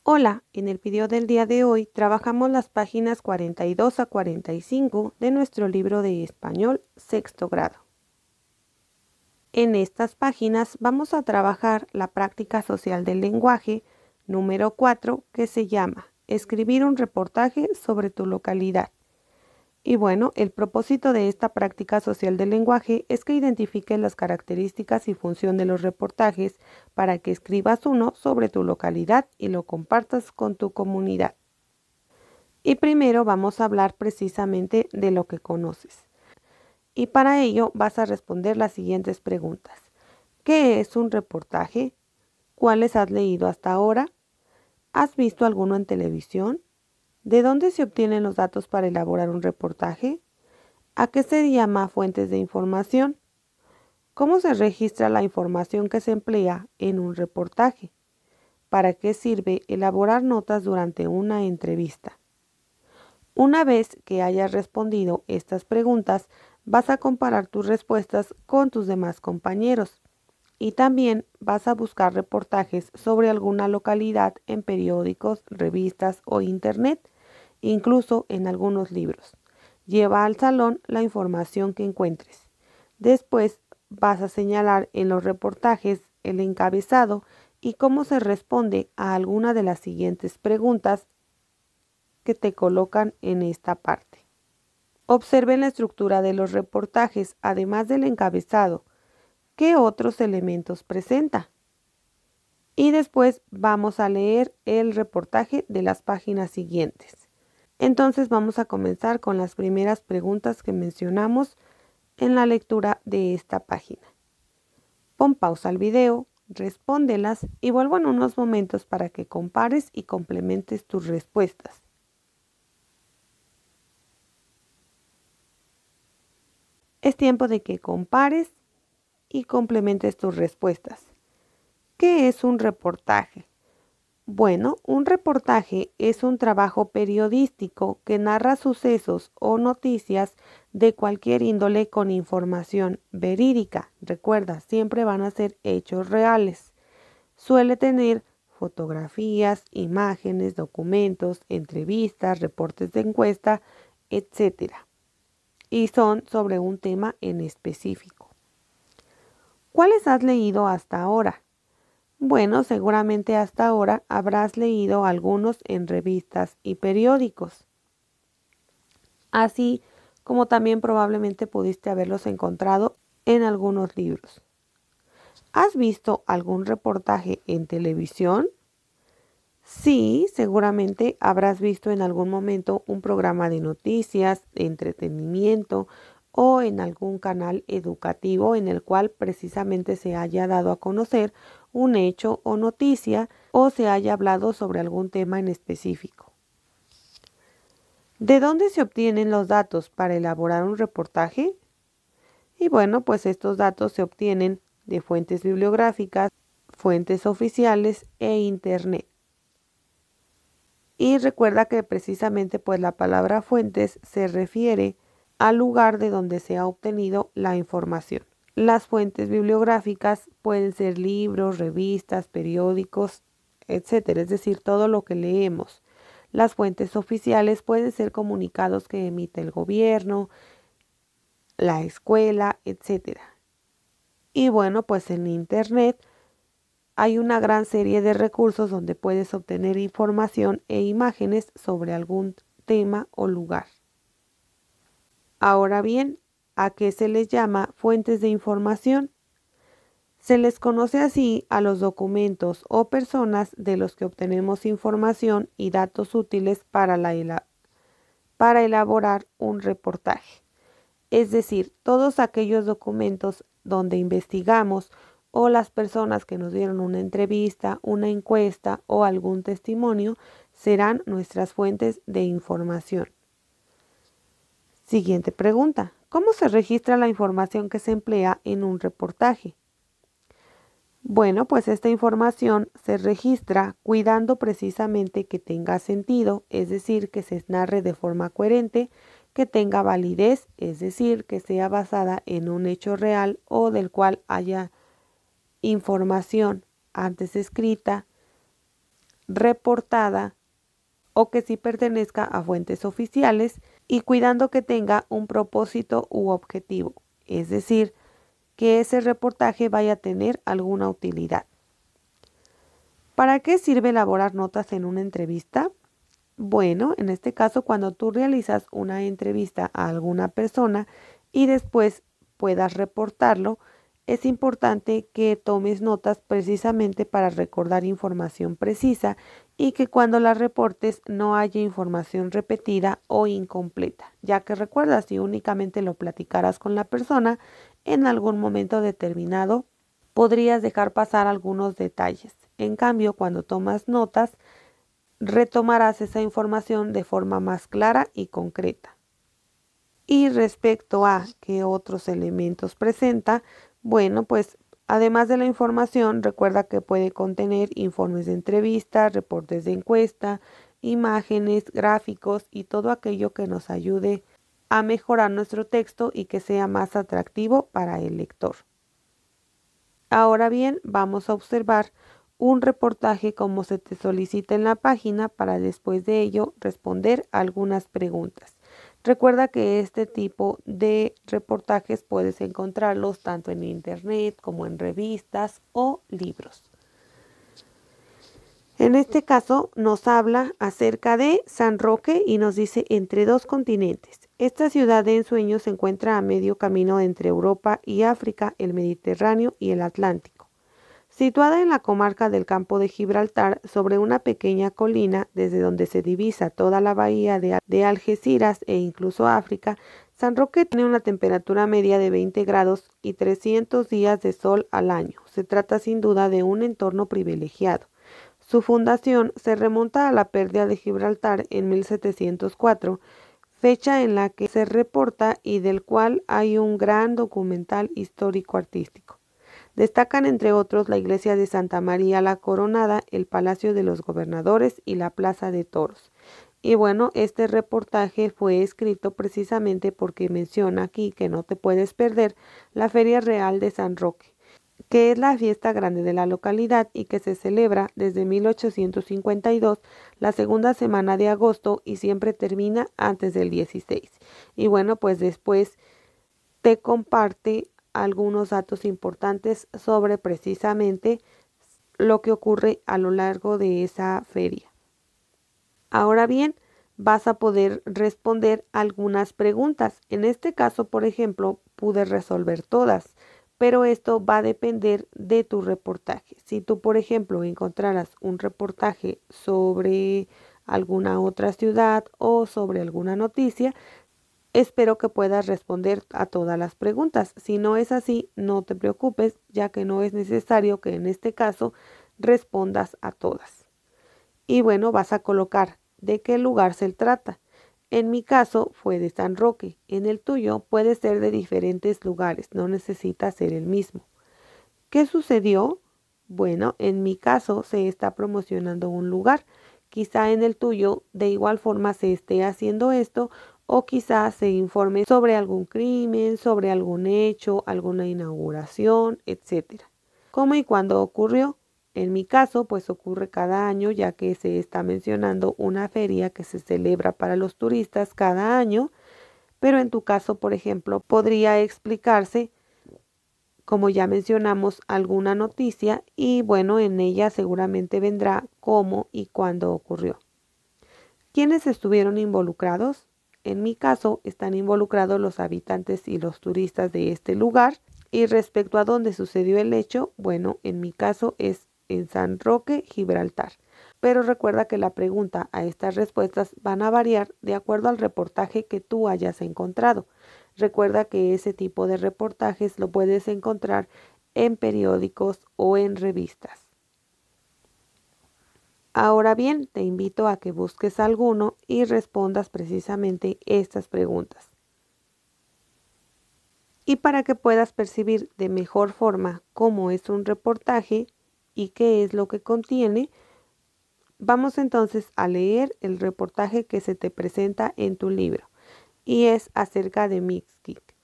Hola, en el video del día de hoy trabajamos las páginas 42 a 45 de nuestro libro de español sexto grado. En estas páginas vamos a trabajar la práctica social del lenguaje número 4 que se llama Escribir un reportaje sobre tu localidad. Y bueno, el propósito de esta práctica social del lenguaje es que identifiques las características y función de los reportajes para que escribas uno sobre tu localidad y lo compartas con tu comunidad. Y primero vamos a hablar precisamente de lo que conoces. Y para ello vas a responder las siguientes preguntas. ¿Qué es un reportaje? ¿Cuáles has leído hasta ahora? ¿Has visto alguno en televisión? ¿De dónde se obtienen los datos para elaborar un reportaje? ¿A qué se llama fuentes de información? ¿Cómo se registra la información que se emplea en un reportaje? ¿Para qué sirve elaborar notas durante una entrevista? Una vez que hayas respondido estas preguntas, vas a comparar tus respuestas con tus demás compañeros y también vas a buscar reportajes sobre alguna localidad en periódicos, revistas o internet, incluso en algunos libros. Lleva al salón la información que encuentres. Después vas a señalar en los reportajes el encabezado y cómo se responde a alguna de las siguientes preguntas que te colocan en esta parte. Observen la estructura de los reportajes, además del encabezado. ¿Qué otros elementos presenta? Y después vamos a leer el reportaje de las páginas siguientes. Entonces vamos a comenzar con las primeras preguntas que mencionamos en la lectura de esta página. Pon pausa al video, respóndelas y vuelvo en unos momentos para que compares y complementes tus respuestas. Es tiempo de que compares y complementes tus respuestas. ¿Qué es un reportaje? Bueno, un reportaje es un trabajo periodístico que narra sucesos o noticias de cualquier índole con información verídica. Recuerda, siempre van a ser hechos reales. Suele tener fotografías, imágenes, documentos, entrevistas, reportes de encuesta, etc. Y son sobre un tema en específico. ¿Cuáles has leído hasta ahora? Bueno, seguramente hasta ahora habrás leído algunos en revistas y periódicos, así como también probablemente pudiste haberlos encontrado en algunos libros. ¿Has visto algún reportaje en televisión? Sí, seguramente habrás visto en algún momento un programa de noticias, de entretenimiento o en algún canal educativo en el cual precisamente se haya dado a conocer un hecho o noticia o se haya hablado sobre algún tema en específico. ¿De dónde se obtienen los datos para elaborar un reportaje? Y bueno, pues estos datos se obtienen de fuentes bibliográficas, fuentes oficiales e internet. Y recuerda que precisamente pues la palabra fuentes se refiere al lugar de donde se ha obtenido la información. Las fuentes bibliográficas pueden ser libros, revistas, periódicos, etcétera, es decir, todo lo que leemos. Las fuentes oficiales pueden ser comunicados que emite el gobierno, la escuela, etcétera. Y bueno, pues en internet hay una gran serie de recursos donde puedes obtener información e imágenes sobre algún tema o lugar. Ahora bien, ¿a qué se les llama fuentes de información? Se les conoce así a los documentos o personas de los que obtenemos información y datos útiles para elaborar un reportaje. Es decir, todos aquellos documentos donde investigamos o las personas que nos dieron una entrevista, una encuesta o algún testimonio serán nuestras fuentes de información. Siguiente pregunta. ¿Cómo se registra la información que se emplea en un reportaje? Bueno, pues esta información se registra cuidando precisamente que tenga sentido, es decir, que se narre de forma coherente, que tenga validez, es decir, que sea basada en un hecho real o del cual haya información antes escrita, reportada o que sí pertenezca a fuentes oficiales y cuidando que tenga un propósito u objetivo, es decir, que ese reportaje vaya a tener alguna utilidad. ¿Para qué sirve elaborar notas en una entrevista? Bueno, en este caso, cuando tú realizas una entrevista a alguna persona y después puedas reportarlo, es importante que tomes notas precisamente para recordar información precisa y que cuando la reportes no haya información repetida o incompleta, ya que recuerda, si únicamente lo platicaras con la persona, en algún momento determinado podrías dejar pasar algunos detalles. En cambio, cuando tomas notas, retomarás esa información de forma más clara y concreta. Y respecto a qué otros elementos presenta, bueno, pues además de la información, recuerda que puede contener informes de entrevista, reportes de encuesta, imágenes, gráficos y todo aquello que nos ayude a mejorar nuestro texto y que sea más atractivo para el lector. Ahora bien, vamos a observar un reportaje como se te solicita en la página para después de ello responder algunas preguntas. Recuerda que este tipo de reportajes puedes encontrarlos tanto en internet como en revistas o libros. En este caso nos habla acerca de San Roque y nos dice entre dos continentes. Esta ciudad de ensueño se encuentra a medio camino entre Europa y África, el Mediterráneo y el Atlántico. Situada en la comarca del Campo de Gibraltar, sobre una pequeña colina desde donde se divisa toda la bahía de Algeciras e incluso África, San Roque tiene una temperatura media de 20 grados y 300 días de sol al año. Se trata sin duda de un entorno privilegiado. Su fundación se remonta a la pérdida de Gibraltar en 1704, fecha en la que se reporta y del cual hay un gran documental histórico-artístico. Destacan entre otros la iglesia de Santa María la Coronada, el Palacio de los Gobernadores y la Plaza de Toros. Y bueno, este reportaje fue escrito precisamente porque menciona aquí que no te puedes perder la Feria Real de San Roque, que es la fiesta grande de la localidad y que se celebra desde 1852, la segunda semana de agosto y siempre termina antes del 16. Y bueno, pues después te comparte algunos datos importantes sobre precisamente lo que ocurre a lo largo de esa feria. Ahora bien, vas a poder responder algunas preguntas. En este caso, por ejemplo, pude resolver todas, pero esto va a depender de tu reportaje. Si tú, por ejemplo, encontraras un reportaje sobre alguna otra ciudad o sobre alguna noticia, espero que puedas responder a todas las preguntas. Si no es así, no te preocupes, ya que no es necesario que en este caso respondas a todas. Y bueno, vas a colocar de qué lugar se trata. En mi caso fue de San Roque. En el tuyo puede ser de diferentes lugares, no necesita ser el mismo. ¿Qué sucedió? Bueno, en mi caso se está promocionando un lugar. Quizá en el tuyo de igual forma se esté haciendo esto o quizá se informe sobre algún crimen, sobre algún hecho, alguna inauguración, etc. ¿Cómo y cuándo ocurrió? En mi caso, pues ocurre cada año, ya que se está mencionando una feria que se celebra para los turistas cada año, pero en tu caso, por ejemplo, podría explicarse, como ya mencionamos, alguna noticia y bueno, en ella seguramente vendrá cómo y cuándo ocurrió. ¿Quiénes estuvieron involucrados? En mi caso, están involucrados los habitantes y los turistas de este lugar. Y respecto a dónde sucedió el hecho, bueno, en mi caso es en San Roque, Gibraltar. Pero recuerda que la pregunta a estas respuestas van a variar de acuerdo al reportaje que tú hayas encontrado. Recuerda que ese tipo de reportajes lo puedes encontrar en periódicos o en revistas. Ahora bien, te invito a que busques alguno y respondas precisamente estas preguntas. Y para que puedas percibir de mejor forma cómo es un reportaje y qué es lo que contiene, vamos entonces a leer el reportaje que se te presenta en tu libro y es acerca de Mixquic,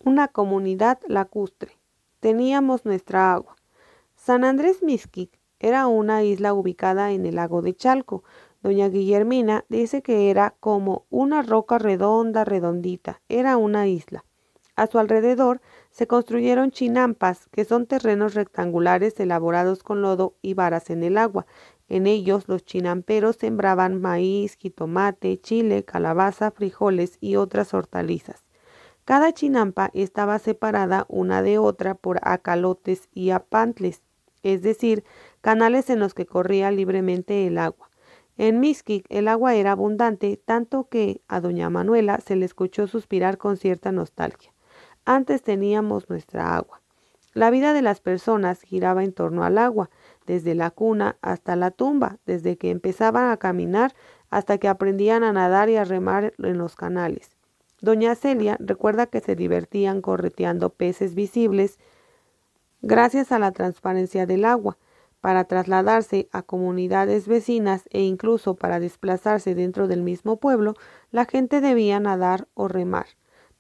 una comunidad lacustre. Teníamos nuestra agua. San Andrés Mixquic Era una isla ubicada en el lago de Chalco. Doña Guillermina dice que era como una roca redonda, redondita. Era una isla. A su alrededor se construyeron chinampas, que son terrenos rectangulares elaborados con lodo y varas en el agua. En ellos los chinamperos sembraban maíz, jitomate, chile, calabaza, frijoles y otras hortalizas. Cada chinampa estaba separada una de otra por acalotes y apantles, es decir, canales en los que corría libremente el agua. En Mixquic el agua era abundante, tanto que a doña Manuela se le escuchó suspirar con cierta nostalgia. Antes teníamos nuestra agua. La vida de las personas giraba en torno al agua, desde la cuna hasta la tumba, desde que empezaban a caminar hasta que aprendían a nadar y a remar en los canales. Doña Celia recuerda que se divertían correteando peces visibles gracias a la transparencia del agua. Para trasladarse a comunidades vecinas e incluso para desplazarse dentro del mismo pueblo, la gente debía nadar o remar.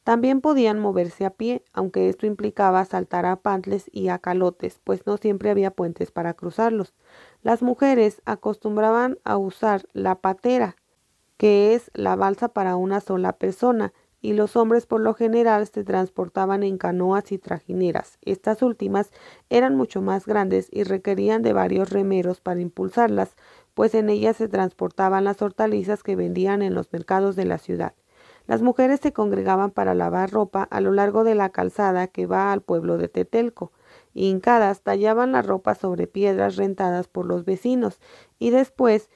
También podían moverse a pie, aunque esto implicaba saltar a pantles y a calotes, pues no siempre había puentes para cruzarlos. Las mujeres acostumbraban a usar la patera, que es la balsa para una sola persona, y los hombres por lo general se transportaban en canoas y trajineras. Estas últimas eran mucho más grandes y requerían de varios remeros para impulsarlas, pues en ellas se transportaban las hortalizas que vendían en los mercados de la ciudad. Las mujeres se congregaban para lavar ropa a lo largo de la calzada que va al pueblo de Tetelco. Hincadas tallaban la ropa sobre piedras rentadas por los vecinos y después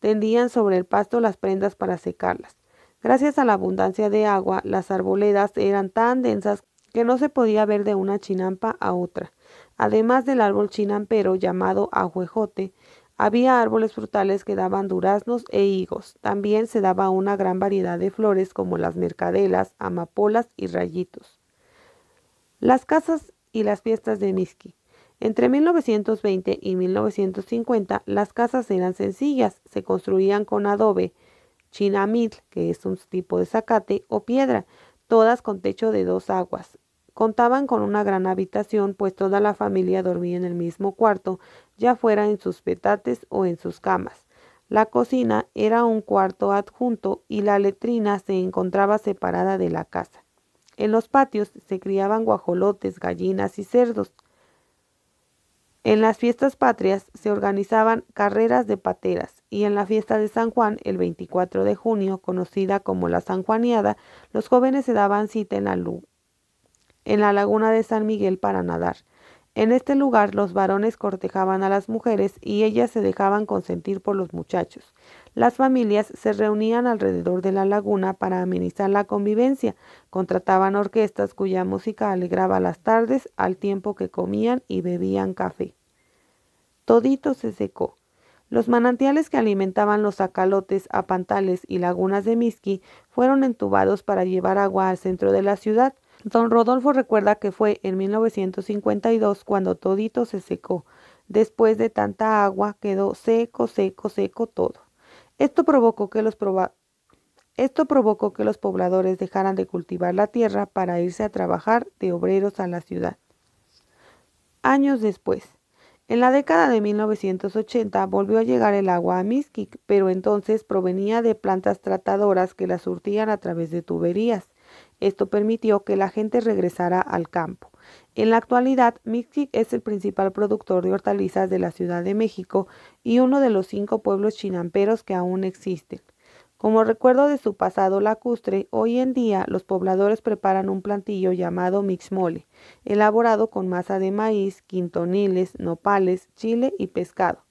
tendían sobre el pasto las prendas para secarlas. Gracias a la abundancia de agua, las arboledas eran tan densas que no se podía ver de una chinampa a otra. Además del árbol chinampero llamado ahuejote, había árboles frutales que daban duraznos e higos. También se daba una gran variedad de flores como las mercadelas, amapolas y rayitos. Las casas y las fiestas de Mixquic. Entre 1920 y 1950 las casas eran sencillas, se construían con adobe, chinamil, que es un tipo de zacate, o piedra, todas con techo de 2 aguas. Contaban con una gran habitación, pues toda la familia dormía en el mismo cuarto, ya fuera en sus petates o en sus camas. La cocina era un cuarto adjunto y la letrina se encontraba separada de la casa. En los patios se criaban guajolotes, gallinas y cerdos. En las fiestas patrias se organizaban carreras de pateras y en la fiesta de San Juan, el 24 de junio, conocida como la Sanjuaniada, los jóvenes se daban cita en la laguna de San Miguel para nadar. En este lugar los varones cortejaban a las mujeres y ellas se dejaban consentir por los muchachos. Las familias se reunían alrededor de la laguna para amenizar la convivencia. Contrataban orquestas cuya música alegraba las tardes al tiempo que comían y bebían café. Todito se secó. Los manantiales que alimentaban los acalotes, apantales y lagunas de Mixquic fueron entubados para llevar agua al centro de la ciudad. Don Rodolfo recuerda que fue en 1952 cuando todito se secó. Después de tanta agua quedó seco, seco, seco todo. Esto provocó que los pobladores dejaran de cultivar la tierra para irse a trabajar de obreros a la ciudad. Años después. En la década de 1980 volvió a llegar el agua a Mixquic, pero entonces provenía de plantas tratadoras que la surtían a través de tuberías. Esto permitió que la gente regresara al campo. En la actualidad, Mixquic es el principal productor de hortalizas de la Ciudad de México y uno de los 5 pueblos chinamperos que aún existen. Como recuerdo de su pasado lacustre, hoy en día los pobladores preparan un platillo llamado mixmole, elaborado con masa de maíz, quintoniles, nopales, chile y pescado.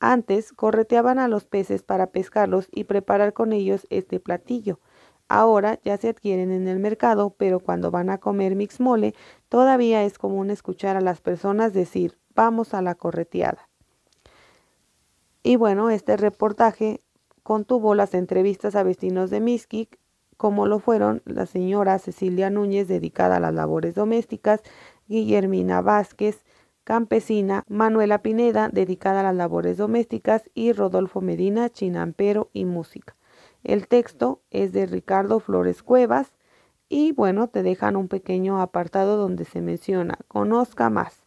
Antes correteaban a los peces para pescarlos y preparar con ellos este platillo. Ahora ya se adquieren en el mercado, pero cuando van a comer mixmole, todavía es común escuchar a las personas decir, vamos a la correteada. Y bueno, este reportaje contuvo las entrevistas a vecinos de Mixquic, como lo fueron la señora Cecilia Núñez, dedicada a las labores domésticas, Guillermina Vázquez, campesina, Manuela Pineda, dedicada a las labores domésticas, y Rodolfo Medina, chinampero y música. El texto es de Ricardo Flores Cuevas y bueno, te dejan un pequeño apartado donde se menciona, conozca más.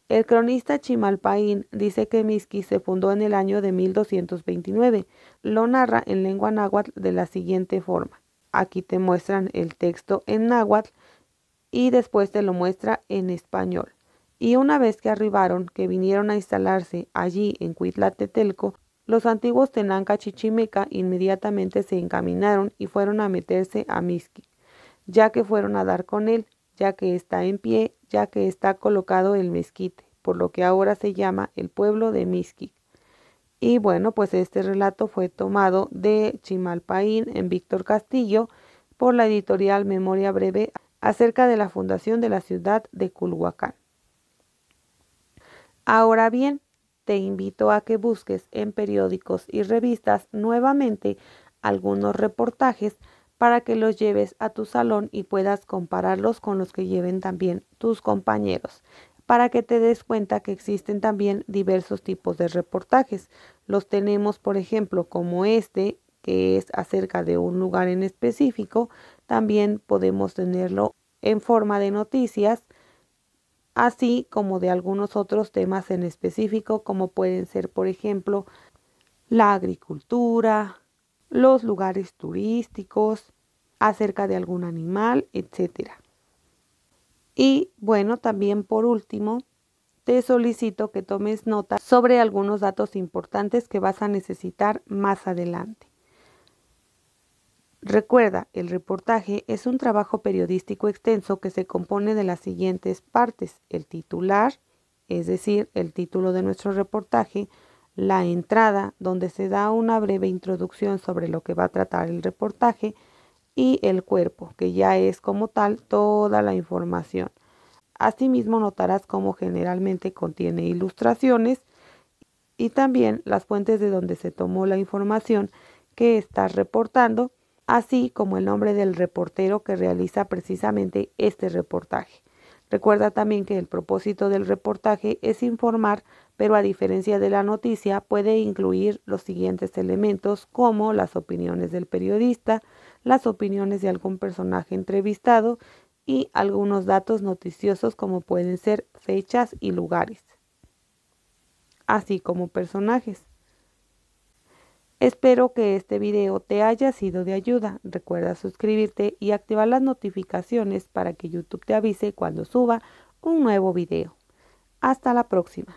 El cronista Chimalpaín dice que Mixquic se fundó en el año de 1229. Lo narra en lengua náhuatl de la siguiente forma. Aquí te muestran el texto en náhuatl y después te lo muestra en español. Y una vez que arribaron, que vinieron a instalarse allí en Cuitlatetelco, los antiguos Tenanca Chichimeca inmediatamente se encaminaron y fueron a meterse a Mixquic, ya que fueron a dar con él, ya que está en pie, ya que está colocado el mezquite, por lo que ahora se llama el pueblo de Mixquic. Y bueno, pues este relato fue tomado de Chimalpaín en Víctor Castillo por la editorial Memoria Breve acerca de la fundación de la ciudad de Culhuacán. Ahora bien, te invito a que busques en periódicos y revistas nuevamente algunos reportajes para que los lleves a tu salón y puedas compararlos con los que lleven también tus compañeros, para que te des cuenta que existen también diversos tipos de reportajes. Los tenemos, por ejemplo, como este, que es acerca de un lugar en específico. También podemos tenerlo en forma de noticias, así como de algunos otros temas en específico, como pueden ser, por ejemplo, la agricultura, los lugares turísticos, acerca de algún animal, etc. Y bueno, también por último, te solicito que tomes nota sobre algunos datos importantes que vas a necesitar más adelante. Recuerda, el reportaje es un trabajo periodístico extenso que se compone de las siguientes partes: el titular, es decir, el título de nuestro reportaje; la entrada, donde se da una breve introducción sobre lo que va a tratar el reportaje; y el cuerpo, que ya es como tal toda la información. Asimismo, notarás cómo generalmente contiene ilustraciones y también las fuentes de donde se tomó la información que estás reportando, así como el nombre del reportero que realiza precisamente este reportaje. Recuerda también que el propósito del reportaje es informar, pero a diferencia de la noticia puede incluir los siguientes elementos, como las opiniones del periodista, las opiniones de algún personaje entrevistado y algunos datos noticiosos como pueden ser fechas y lugares, así como personajes. Espero que este video te haya sido de ayuda. Recuerda suscribirte y activar las notificaciones para que YouTube te avise cuando suba un nuevo video. Hasta la próxima.